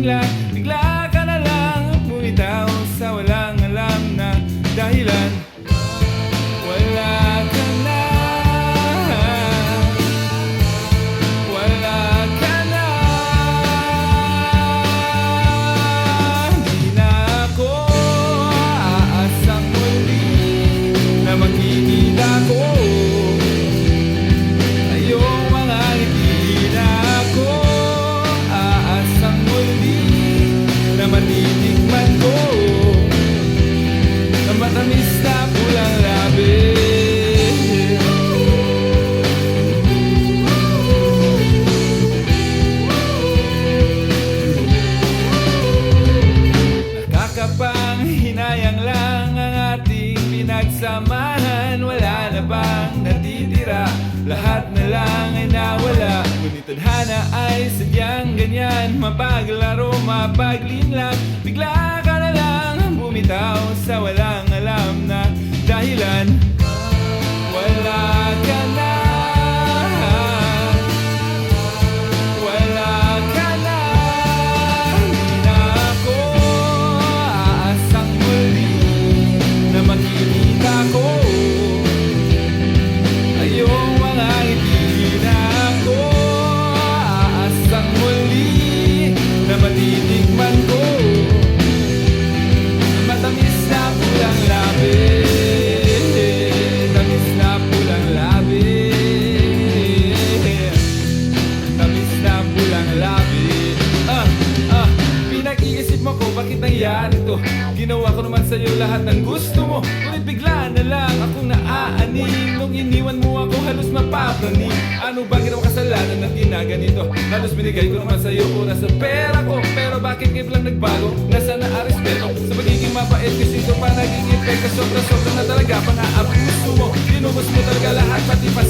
lang, bigla ka na lang bumitaw sa walang alam na dahilan. Wala ka na, wala ka na. Di na ako aasang muli na makikita ko ayong mga ngiti. Na ako aasang muli na matitikman ko na matamis na pulang labi. Nakakapanghinayang lang ang ating pinagsamahan. Wala na bang natitira? Lahat na lang ay nawala. Ngunit tadhana ay sadyang ganyan, mapaglaro, mapaglinlang. Bigla ka na lang bumitaw sa walang alam na dahilan. Wala ka na, wala ka na. Di na ako aasang muli na makikita ko ayong mga ngiti. Na ako aasang muli na matitikman ko matamis na pulang labi. Tamis na pulang labi. Tamis na pulang labi. Pinag-iisip mo ko bakit nangyari to. Ginawa ko naman sa'yo lahat ng gusto mo, ngunit bigla na lang akong naaaning. Nung iniwan mo ako halos mapapraning. Ano ba ginawa kasalanan na ginaganito? Halos binigay ko naman sa'yo oras sa pera ko, pero bakit ngayon lang nagbago? Nasaan na ang respeto? Sa pagiging mabait kasi ito pa naging epekto. Sobra-sobra na talaga pang-aabuso mo. Tinubos mo talaga lahat pati pa